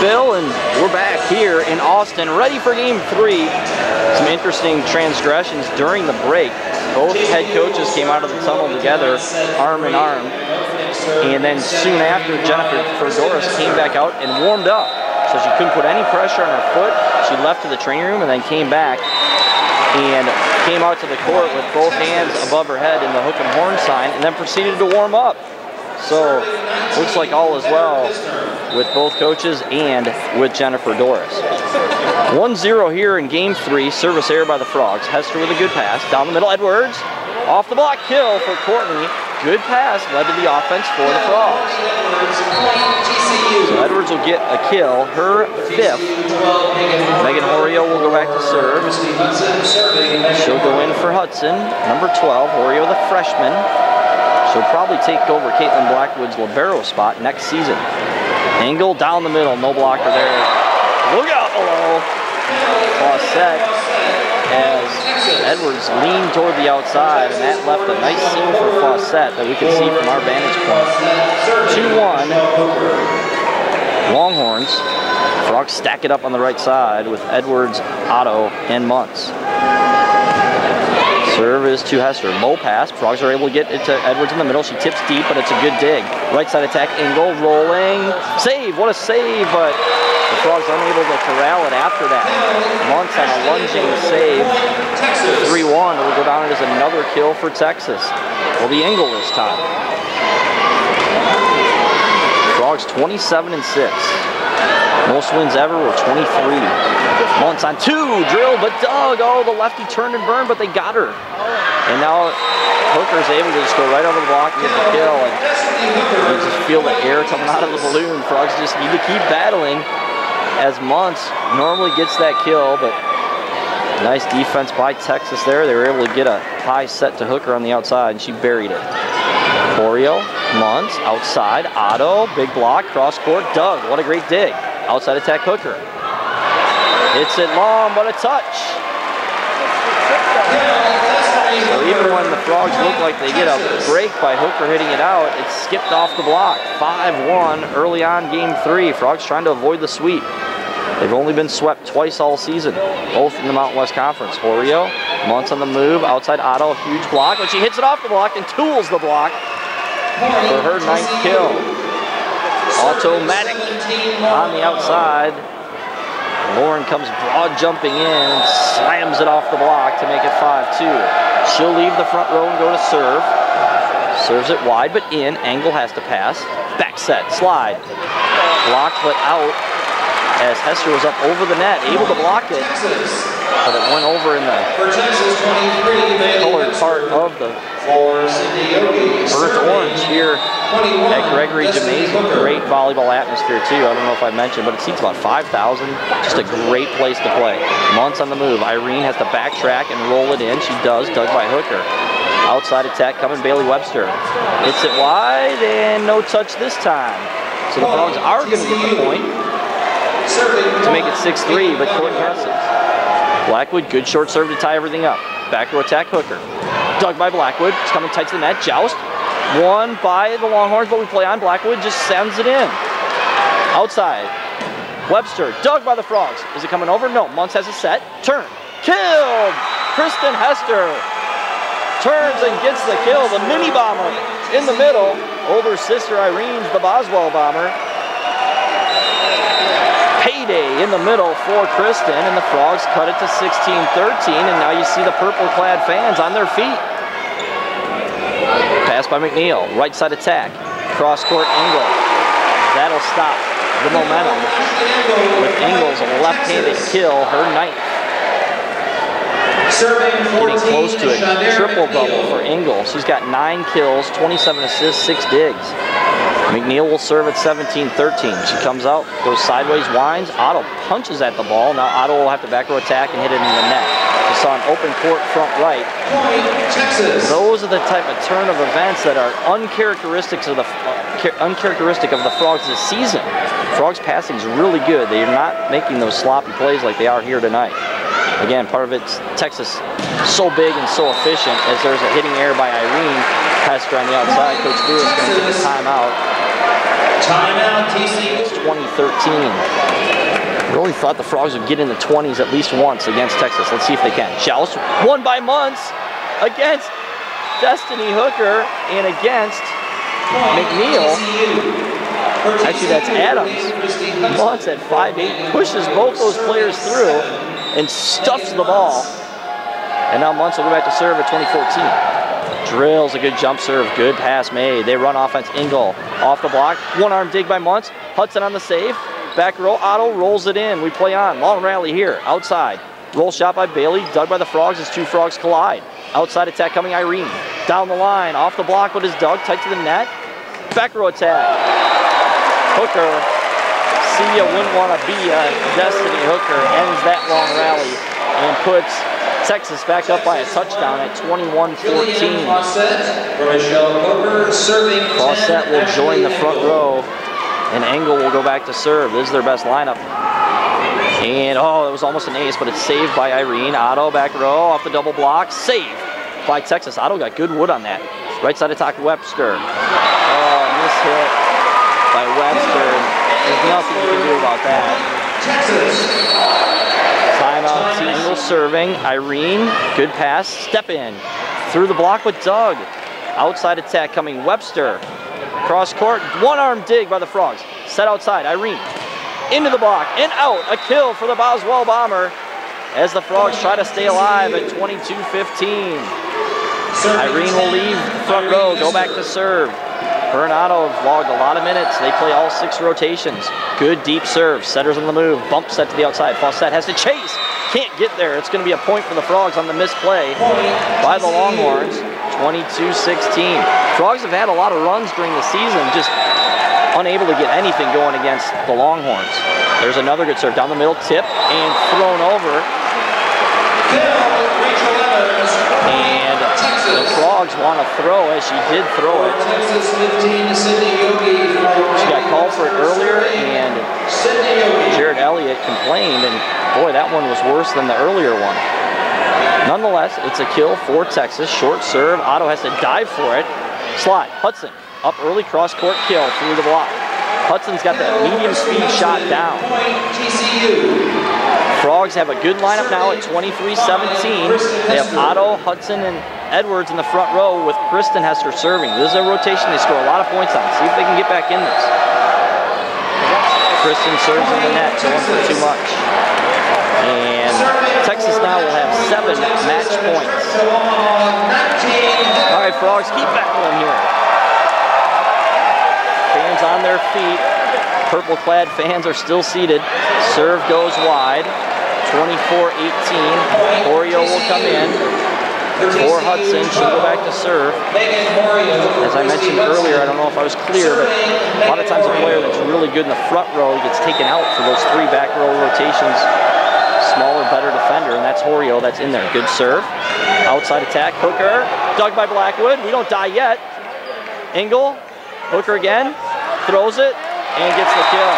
Phil, and we're back here in Austin, ready for game 3. Some interesting transgressions during the break. Both head coaches came out of the tunnel together, arm in arm, and then soon after, Jennifer Doris came back out and warmed up. So she couldn't put any pressure on her foot. She left to the training room and then came back and came out to the court with both hands above her head in the hook and horn sign, and then proceeded to warm up. So looks like all is well with both coaches and with Jennifer Doris. 1-0 here in game 3. Service error by the Frogs. Hester with a good pass down the middle. Edwards off the block, kill for Courtney. Good pass led to the offense for the Frogs. So Edwards will get a kill, her 5th. Megan Horio will go back to serve. She'll go in for Hudson, number 12. Horio, the freshman. She'll probably take over Caitlin Blackwood's libero spot next season. Angle down the middle, no blocker there. Look out below. Fawcett as Edwards leaned toward the outside, and that left a nice seam for Fawcett that we can see from our vantage point. 2-1, Longhorns. Frogs stack it up on the right side with Edwards, Otto, and Muntz. Serve is to Hester. Low pass. Frogs are able to get it to Edwards in the middle. She tips deep, but it's a good dig. Right side attack, Engel rolling. Save. What a save, but the Frogs unable to corral it after that. Muntz on a lunging save. 3-1. It will go down as another kill for Texas. Will be Engel this time. Frogs 27-6. Most wins ever were 23. Muntz on 2, drilled, but dug. Oh, the lefty turned and burned, but they got her. And now Hooker's able to just go right over the block and get the kill. And you just feel the air coming out of the balloon. Frogs just need to keep battling as Muntz normally gets that kill, but nice defense by Texas there. They were able to get a high set to Hooker on the outside, and she buried it. Horio, Muntz, outside, Otto, big block, cross court, dug. What a great dig. Outside attack, Hooker. Hits it long, but a touch. So even when the Frogs look like they get a break by Hooker hitting it out, it's skipped off the block. 5-1 early on game 3. Frogs trying to avoid the sweep. They've only been swept twice all season, both in the Mountain West Conference. Horio, Muntz on the move, outside Otto, huge block, but she hits it off the block and tools the block for her 9th kill. Automatic on the outside. Lauren comes broad jumping in and slams it off the block to make it 5-2. She'll leave the front row and go to serve. Serves it wide but in. Angle has to pass. Back set, slide. Blocked but out as Hester was up over the net, able to block it, but it went over in the colored part of the burnt orange here at Gregory Gymnasium. Great volleyball atmosphere too. I don't know if I mentioned, but it seats about 5,000. Just a great place to play. Muntz on the move. Irene has to backtrack and roll it in. She does, dug by Hooker. Outside attack coming, Bailey Webster. Hits it wide and no touch this time. So the Frogs are going to get the point to make it 6-3, but Courtney Hessens. Blackwood, good short serve to tie everything up. Back row attack, Hooker. Dug by Blackwood. It's coming tight to the net. Joust. Won by the Longhorns, but we play on. Blackwood just sends it in. Outside. Webster. Dug by the Frogs. Is it coming over? No. Muntz has a set. Turn. Killed! Kristen Hester turns and gets the kill. The mini bomber in the middle. Older sister Irene's the Boswell bomber. Payday in the middle for Kristen, and the Frogs cut it to 16-13, and now you see the purple-clad fans on their feet. Pass by McNeil, right side attack, cross-court Engel. That'll stop the momentum with Engel's left-handed kill, her 9th. Getting close to a triple-double for Engel. She's got 9 kills, 27 assists, 6 digs. McNeil will serve at 17-13. She comes out, goes sideways, winds. Otto punches at the ball. Now Otto will have to back row attack and hit it in the net. We saw an open court front right. Those are the type of turn of events that are uncharacteristic of the Frogs this season. Frogs passing is really good. They are not making those sloppy plays like they are here tonight. Again, part of it's Texas so big and so efficient as there's a hitting error by Irene Hester on the outside. Coach Lewis going to take a timeout. Timeout, TCU. It's 2013. Really thought the Frogs would get in the 20s at least once against Texas. Let's see if they can. Shells won by Muntz against Destiny Hooker and against McNeil. Actually, that's Adams. Muntz at 5'8", pushes both those players through and stuffs the ball. And now Muntz will go back to serve at 2014. Drills a good jump serve, good pass made. They run offense. Engel off the block. One arm dig by Muntz. Hudson on the save. Back row, Otto rolls it in. We play on. Long rally here, outside. Roll shot by Bailey, dug by the Frogs as two Frogs collide. Outside attack coming Irene. Down the line, off the block, but is dug tight to the net. Back row attack. Hooker, see ya, wouldn't want to be a Destiny Hooker, ends that long rally and puts Texas back up by a touchdown at 21-14. Fawcett will join the front row, and Engel will go back to serve. This is their best lineup. And oh, it was almost an ace, but it's saved by Irene. Otto back row off the double block. Saved by Texas. Otto got good wood on that. Right side attack, Webster. Oh, miss hit by Webster. There's nothing you can do about that. Timeout, Engel serving. Irene, good pass. Step in. Through the block with Doug. Outside attack coming Webster. Cross court, one arm dig by the Frogs. Set outside, Irene. Into the block and out. A kill for the Boswell Bomber as the Frogs try to stay alive at 22-15. Irene will leave the front row, go back to serve. Her and Otto have logged a lot of minutes. They play all 6 rotations. Good deep serve. Setters on the move. Bump set to the outside. Fawcett has to chase. Can't get there. It's going to be a point for the Frogs on the misplay by the Longhorns. 22-16. Frogs have had a lot of runs during the season, just unable to get anything going against the Longhorns. There's another good serve down the middle, tip and thrown over. And the Frogs want to throw as she did throw it. She got called for it earlier, and Jared Elliott complained, and boy, that one was worse than the earlier one. Nonetheless, it's a kill for Texas. Short serve. Otto has to dive for it. Slide. Hudson up early, cross court kill through the block. Hudson's got that medium speed shot down. Frogs have a good lineup now at 23-17. They have Otto, Hudson, and Edwards in the front row with Kristen Hester serving. This is a rotation they score a lot of points on. See if they can get back in this. Kristen serves in the net, going for too much. And Texas now will have 7 match points. All right, Frogs, keep battling here. Fans on their feet. Purple-clad fans are still seated. Serve goes wide. 24-18. Oreo will come in. For Hudson, she'll go back to serve. As I mentioned earlier, I don't know if I was clear, but a lot of times a player that's really good in the front row gets taken out for those 3 back row rotations. Smaller, better defender, and that's Horio that's in there. Good serve. Outside attack, Hooker. Dug by Blackwood. We don't die yet. Engel. Hooker again. Throws it and gets the kill.